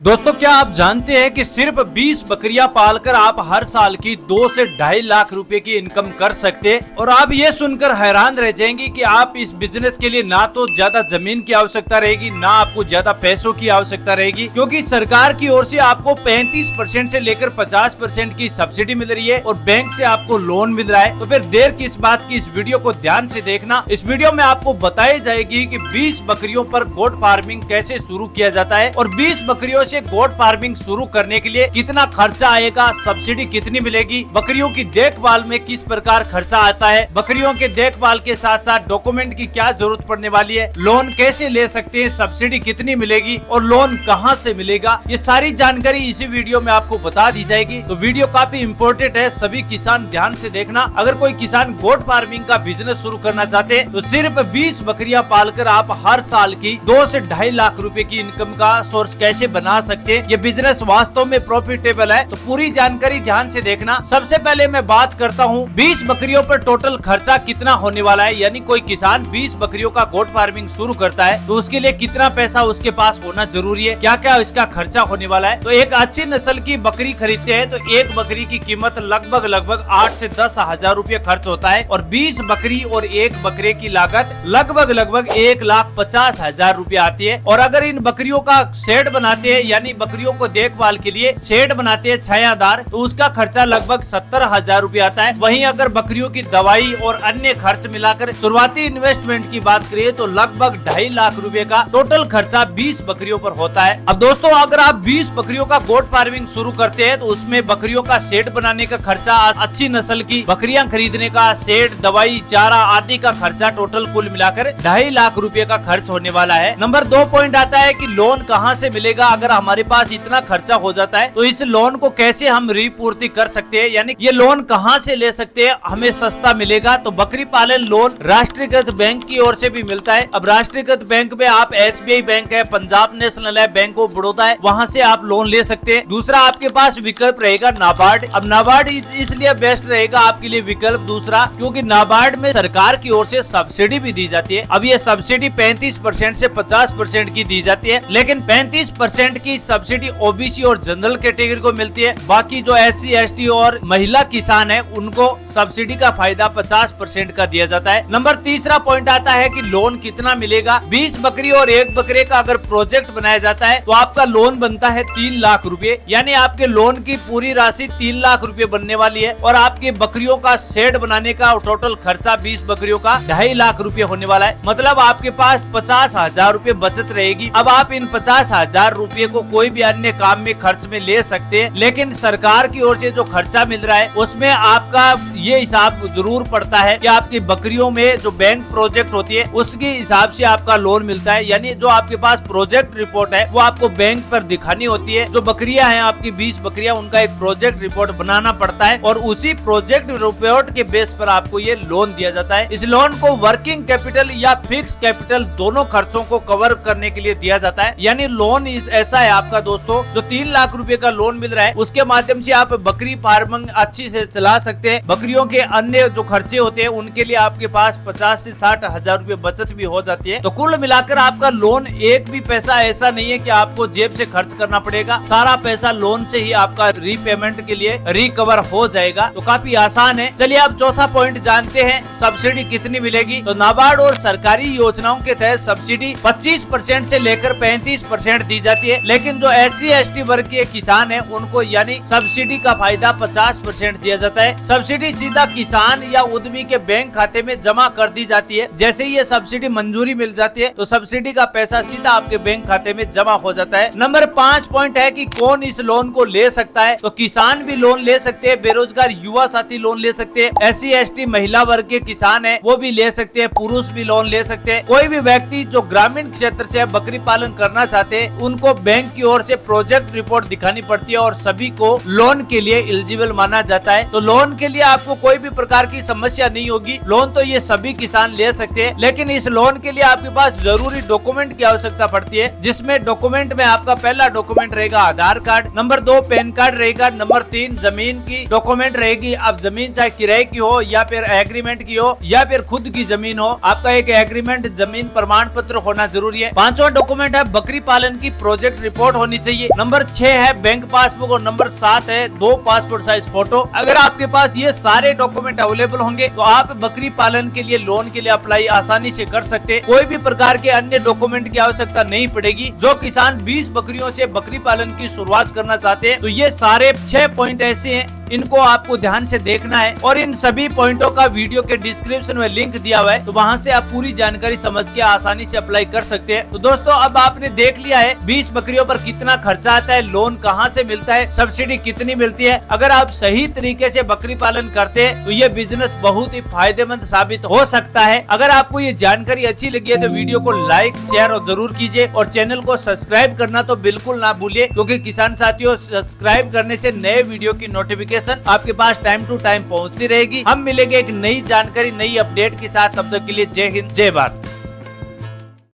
दोस्तों, क्या आप जानते हैं कि सिर्फ 20 बकरियां पालकर आप हर साल की 2 से 2.5 लाख रुपए की इनकम कर सकते हैं। और आप ये सुनकर हैरान रह जाएंगे कि आप इस बिजनेस के लिए ना तो ज्यादा जमीन की आवश्यकता रहेगी, ना आपको ज्यादा पैसों की आवश्यकता रहेगी, क्योंकि सरकार की ओर से आपको 35% से लेकर 50% की सब्सिडी मिल रही है और बैंक से आपको लोन मिल रहा है। तो फिर देर किस बात की, इस वीडियो को ध्यान से देखना। इस वीडियो में आपको बताई जाएगी कि 20 बकरियों पर गोट फार्मिंग कैसे शुरू किया जाता है और 20 बकरियों से गोट फार्मिंग शुरू करने के लिए कितना खर्चा आएगा, सब्सिडी कितनी मिलेगी, बकरियों की देखभाल में किस प्रकार खर्चा आता है, बकरियों के देखभाल के साथ साथ डॉक्यूमेंट की क्या जरूरत पड़ने वाली है, लोन कैसे ले सकते हैं, सब्सिडी कितनी मिलेगी और लोन कहां से मिलेगा, ये सारी जानकारी इसी वीडियो में आपको बता दी जाएगी। तो वीडियो काफी इम्पोर्टेंट है, सभी किसान ध्यान से देखना। अगर कोई किसान गोट फार्मिंग का बिजनेस शुरू करना चाहते हैं तो सिर्फ 20 बकरियां पालकर आप हर साल की 2 से 2.5 लाख रुपए की इनकम का सोर्स कैसे बना सकते हैं। ये बिजनेस वास्तव में प्रॉफिटेबल है, तो पूरी जानकारी ध्यान से देखना। सबसे पहले मैं बात करता हूँ 20 बकरियों पर टोटल खर्चा कितना होने वाला है। यानी कोई किसान 20 बकरियों का गोट फार्मिंग शुरू करता है तो उसके लिए कितना पैसा उसके पास होना जरूरी है, क्या क्या इसका खर्चा होने वाला है। तो एक अच्छी नस्ल की बकरी खरीदते हैं तो एक बकरी की कीमत लगभग 8 से 10 हजार रूपए खर्च होता है और 20 बकरी और एक बकरे की लागत लगभग 1,50,000 रूपए आती है। और अगर इन बकरियों का शेड बनाते हैं, यानी बकरियों को देखभाल के लिए शेड बनाते हैं छायादार, तो उसका खर्चा लगभग 70,000 रूपए आता है। वहीं अगर बकरियों की दवाई और अन्य खर्च मिलाकर शुरुआती इन्वेस्टमेंट की बात करें तो लगभग 2.5 लाख रुपए का टोटल खर्चा 20 बकरियों पर होता है। अब दोस्तों, अगर आप 20 बकरियों का गोट फार्मिंग शुरू करते हैं तो उसमें बकरियों का शेड बनाने का खर्चा, अच्छी नस्ल की बकरियां खरीदने का, शेड, दवाई, चारा आदि का खर्चा टोटल कुल मिलाकर 2.5 लाख रुपए का खर्च होने वाला है। नंबर 2 पॉइंट आता है कि लोन कहां से मिलेगा। अगर हमारे पास इतना खर्चा हो जाता है तो इस लोन को कैसे हम रिपूर्ति कर सकते हैं, यानी ये लोन कहां से ले सकते हैं, हमें सस्ता मिलेगा। तो बकरी पालन लोन राष्ट्रीयकृत बैंक की ओर से भी मिलता है। अब राष्ट्रीयकृत बैंक में आप SBI बैंक है, पंजाब नेशनल है, बैंक ऑफ बड़ौदा है, वहां से आप लोन ले सकते हैं। दूसरा आपके पास विकल्प रहेगा नाबार्ड। अब नाबार्ड इसलिए बेस्ट रहेगा आपके लिए विकल्प दूसरा, क्योंकि नाबार्ड में सरकार की ओर से सब्सिडी भी दी जाती है। अब ये सब्सिडी 35% से 50% की दी जाती है, लेकिन 35% की सब्सिडी OBC और जनरल कैटेगरी को मिलती है। बाकी जो SC ST और महिला किसान है उनको सब्सिडी का फायदा 50% का दिया जाता है। नंबर तीसरा पॉइंट आता है कि लोन कितना मिलेगा। 20 बकरी और एक बकरे का अगर प्रोजेक्ट बनाया जाता है तो आपका लोन बनता है 3 लाख रुपए, यानी आपके लोन की पूरी राशि 3 लाख रुपए बनने वाली है। और आपकी बकरियों का शेड बनाने का टोटल खर्चा 20 बकरियों का 2.5 लाख रुपए होने वाला है। मतलब आपके पास 50,000 रुपए बचत रहेगी। अब आप इन 50,000 रुपए को कोई भी अन्य काम में खर्च में ले सकते हैं, लेकिन सरकार की ओर से जो खर्चा मिल रहा है उसमें आपका ये हिसाब जरूर पड़ता है कि आपकी बकरियों में जो बैंक प्रोजेक्ट होती है उसके हिसाब से आपका लोन मिलता है। यानी जो आपके पास प्रोजेक्ट रिपोर्ट है वो आपको बैंक पर दिखानी होती है। जो बकरियां हैं आपकी 20 बकरियां, उनका एक प्रोजेक्ट रिपोर्ट बनाना पड़ता है और उसी प्रोजेक्ट रिपोर्ट के बेस पर आपको ये लोन दिया जाता है। इस लोन को वर्किंग कैपिटल या फिक्स कैपिटल दोनों खर्चों को कवर करने के लिए दिया जाता है। यानी लोन ऐसा है आपका दोस्तों, जो 3 लाख रुपए का लोन मिल रहा है उसके माध्यम से आप बकरी फार्मिंग अच्छी से चला सकते हैं। बकरियों के अन्य जो खर्चे होते हैं उनके लिए आपके पास 50 से 60 हजार रूपए बचत भी हो जाती है। तो कुल मिलाकर आपका लोन एक भी पैसा ऐसा नहीं है कि आपको जेब से खर्च करना पड़ेगा, सारा पैसा लोन से ही आपका रीपेमेंट के लिए रिकवर हो जाएगा। तो काफी आसान है। चलिए अब चौथा पॉइंट जानते हैं, सब्सिडी कितनी मिलेगी। तो नाबार्ड और सरकारी योजनाओं के तहत सब्सिडी 25% से लेकर 35% दी जाती है, लेकिन जो SC ST वर्ग के किसान है उनको यानी सब्सिडी का फायदा 50% दिया जाता है। सब्सिडी सीधा किसान या उद्यमी के बैंक खाते में जमा कर दी जाती है। जैसे ही ये सब्सिडी मंजूरी मिल जाती है तो सब्सिडी का पैसा सीधा आपके बैंक खाते में जमा हो जाता है। नंबर 5 पॉइंट है कि कौन इस लोन को ले सकता है। तो किसान भी लोन ले सकते हैं, बेरोजगार युवा साथी लोन ले सकते हैं, SC ST महिला वर्ग के किसान है वो भी ले सकते हैं, पुरुष भी लोन ले सकते हैं। कोई भी व्यक्ति जो ग्रामीण क्षेत्र से बकरी पालन करना चाहते हैं उनको बैंक की ओर से प्रोजेक्ट रिपोर्ट दिखानी पड़ती है और सभी को लोन के लिए एलिजिबल माना जाता है। तो लोन के लिए आपको आपको कोई भी प्रकार की समस्या नहीं होगी। लोन तो ये सभी किसान ले सकते हैं, लेकिन इस लोन के लिए आपके पास जरूरी डॉक्यूमेंट की आवश्यकता पड़ती है, जिसमें डॉक्यूमेंट में आपका पहला डॉक्यूमेंट रहेगा आधार कार्ड, नंबर 2 पैन कार्ड रहेगा, नंबर 3 जमीन की डॉक्यूमेंट रहेगी। अब जमीन चाहे किराए की हो या फिर एग्रीमेंट की हो या फिर खुद की जमीन हो, आपका एक एग्रीमेंट जमीन प्रमाण पत्र होना जरूरी है। 5वां डॉक्यूमेंट है बकरी पालन की प्रोजेक्ट रिपोर्ट होनी चाहिए। नंबर 6 है बैंक पासबुक और नंबर 7 है 2 पासपोर्ट साइज फोटो। अगर आपके पास ये सारे डॉक्यूमेंट अवेलेबल होंगे तो आप बकरी पालन के लिए लोन के लिए अप्लाई आसानी से कर सकते हैं। कोई भी प्रकार के अन्य डॉक्यूमेंट की आवश्यकता नहीं पड़ेगी। जो किसान 20 बकरियों से बकरी पालन की शुरुआत करना चाहते हैं तो ये सारे 6 पॉइंट ऐसे हैं, इनको आपको ध्यान से देखना है और इन सभी पॉइंटों का वीडियो के डिस्क्रिप्शन में लिंक दिया हुआ है, तो वहां से आप पूरी जानकारी समझ के आसानी से अप्लाई कर सकते हैं। तो दोस्तों अब आपने देख लिया है 20 बकरियों पर कितना खर्चा आता है, लोन कहां से मिलता है, सब्सिडी कितनी मिलती है। अगर आप सही तरीके से बकरी पालन करते हैं तो ये बिजनेस बहुत ही फायदेमंद साबित हो सकता है। अगर आपको ये जानकारी अच्छी लगी है तो वीडियो को लाइक शेयर और जरूर कीजिए और चैनल को सब्सक्राइब करना तो बिल्कुल ना भूलिए, क्योंकि किसान साथियों सब्सक्राइब करने से नए वीडियो की नोटिफिकेशन आपके पास टाइम टू टाइम पहुंचती रहेगी। हम मिलेंगे एक नई जानकारी नई अपडेट के साथ, तब तक के लिए जय हिंद जय भारत।